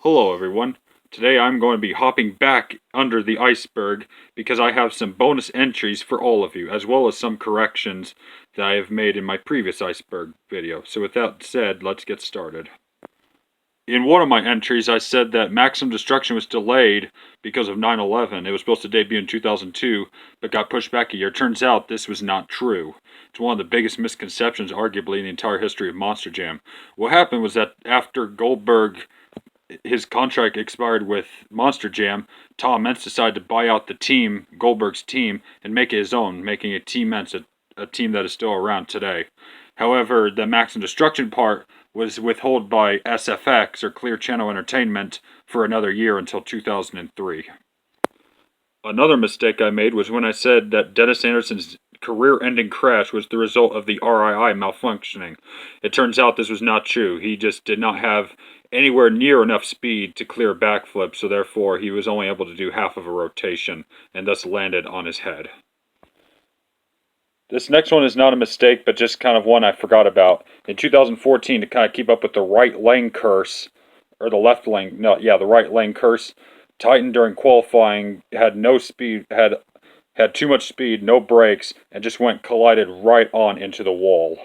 Hello everyone. Today I'm going to be hopping back under the iceberg because I have some bonus entries for all of you, as well as some corrections that I have made in my previous iceberg video. So with that said, let's get started. In one of my entries I said that Maximum Destruction was delayed because of 9/11. It was supposed to debut in 2002, but got pushed back a year. Turns out this was not true. It's one of the biggest misconceptions arguably in the entire history of Monster Jam. What happened was that after his contract expired with Monster Jam, Tom Mentz decided to buy out the team, Goldberg's team, and make it his own, making it Team Mentz a team that is still around today. However, the Maximum Destruction part was withheld by SFX, or Clear Channel Entertainment, for another year until 2003. Another mistake I made was when I said that Dennis Anderson's career-ending crash was the result of the RII malfunctioning. It turns out this was not true. He just did not have anywhere near enough speed to clear a backflip, so therefore he was only able to do half of a rotation, and thus landed on his head. This next one is not a mistake, but just kind of one I forgot about. In 2014, to kind of keep up with the right lane curse, or the left lane, no, yeah, the right lane curse, Titan during qualifying had no speed, had too much speed, no brakes, and just collided right on into the wall.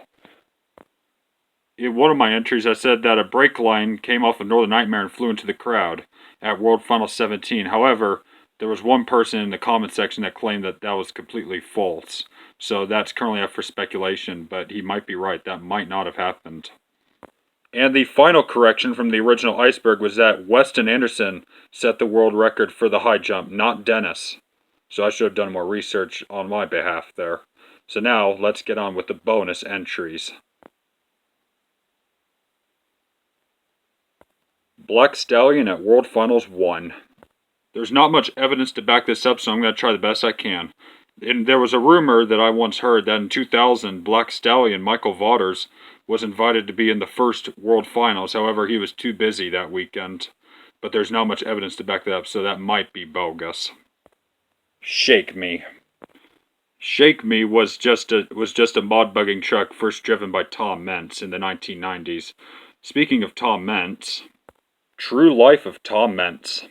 In one of my entries, I said that a brake line came off of Northern Nightmare and flew into the crowd at World Final 17. However, there was one person in the comment section that claimed that that was completely false. So that's currently up for speculation, but he might be right. That might not have happened. And the final correction from the original Iceberg was that Weston Anderson set the world record for the high jump, not Dennis. So I should have done more research on my behalf there. So now, let's get on with the bonus entries. Black Stallion at World Finals 1. There's not much evidence to back this up, so I'm going to try the best I can. And there was a rumor that I once heard that in 2000, Black Stallion, Michael Vaughters, was invited to be in the first World Finals. However, he was too busy that weekend. But there's not much evidence to back that up, so that might be bogus. Shake Me. Shake Me was just a mod bugging truck first driven by Tom Mentz in the 1990s. Speaking of Tom Mentz, True Life of Tom Mentz.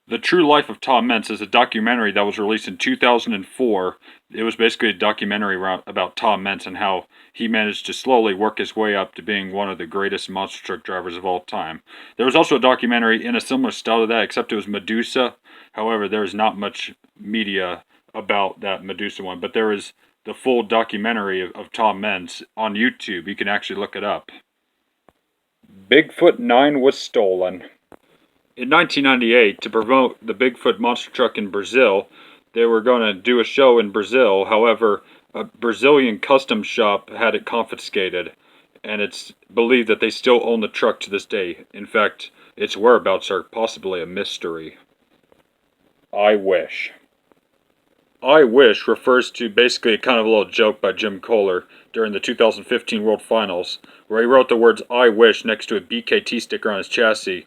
The True Life of Tom Mentz is a documentary that was released in 2004. It was basically a documentary about Tom Mentz and how he managed to slowly work his way up to being one of the greatest monster truck drivers of all time. There was also a documentary in a similar style to that, except it was Medusa. However, there is not much media about that Medusa one, but there is the full documentary of Tom Mentz on YouTube. You can actually look it up. Bigfoot 9 was stolen. In 1998, to promote the Bigfoot monster truck in Brazil, they were going to do a show in Brazil. However, a Brazilian custom shop had it confiscated, and it's believed that they still own the truck to this day. In fact, its whereabouts are possibly a mystery. I Wish. I Wish refers to basically a kind of a little joke by Jim Kohler during the 2015 World Finals, where he wrote the words I Wish next to a BKT sticker on his chassis.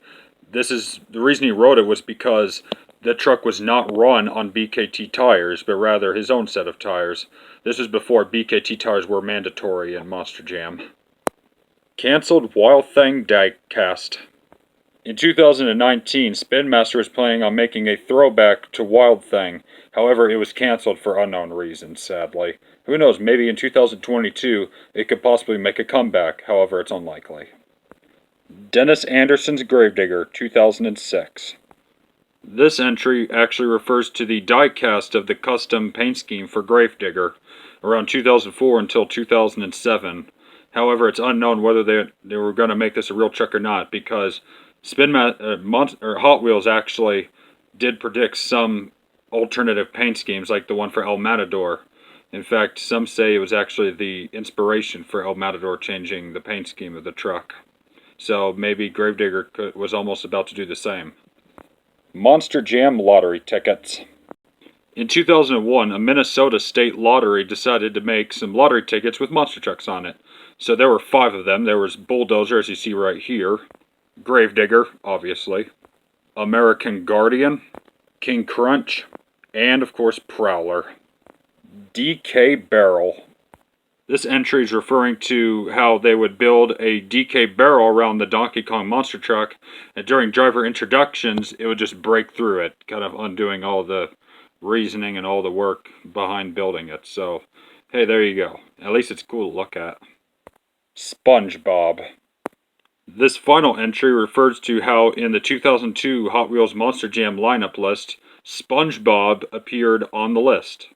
The reason he wrote it was because the truck was not run on BKT tires, but rather his own set of tires. This was before BKT tires were mandatory in Monster Jam. Cancelled Wild Thing diecast. In 2019, Spin Master was planning on making a throwback to Wild Thing. However, it was cancelled for unknown reasons, sadly. Who knows, maybe in 2022 it could possibly make a comeback, however it's unlikely. Dennis Anderson's Gravedigger, 2006. This entry actually refers to the die-cast of the custom paint scheme for Gravedigger, around 2004 until 2007. However, it's unknown whether they were going to make this a real truck or not, because Hot Wheels actually did predict some alternative paint schemes, like the one for El Matador. In fact, some say it was actually the inspiration for El Matador changing the paint scheme of the truck. So maybe Gravedigger was almost about to do the same. Monster Jam lottery tickets. In 2001, a Minnesota state lottery decided to make some lottery tickets with monster trucks on it. So there were 5 of them. There was Bulldozer, as you see right here, Gravedigger, obviously, American Guardian, King Crunch, and of course Prowler. DK Barrel. This entry is referring to how they would build a DK barrel around the Donkey Kong monster truck, and during driver introductions, it would just break through it, kind of undoing all the reasoning and all the work behind building it. So, hey, there you go. At least it's cool to look at. SpongeBob. This final entry refers to how in the 2002 Hot Wheels Monster Jam lineup list, SpongeBob appeared on the list.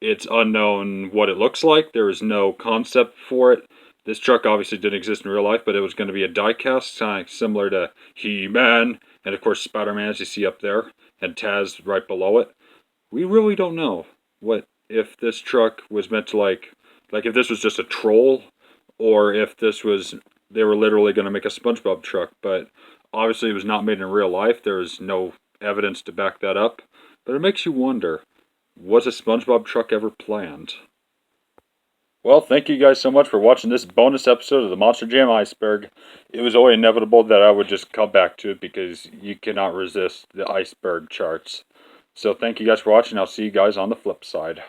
It's unknown what it looks like. There is no concept for it. This truck obviously didn't exist in real life, but it was going to be a die-cast, kind of similar to He-Man, and of course Spider-Man, as you see up there, and Taz right below it. We really don't know what if this truck was meant to like if this was just a troll, or if this was they were literally going to make a SpongeBob truck. But obviously, it was not made in real life. There is no evidence to back that up. But it makes you wonder: was a SpongeBob truck ever planned? Well, thank you guys so much for watching this bonus episode of the Monster Jam Iceberg. It was only inevitable that I would just come back to it because you cannot resist the Iceberg charts. So thank you guys for watching. I'll see you guys on the flip side.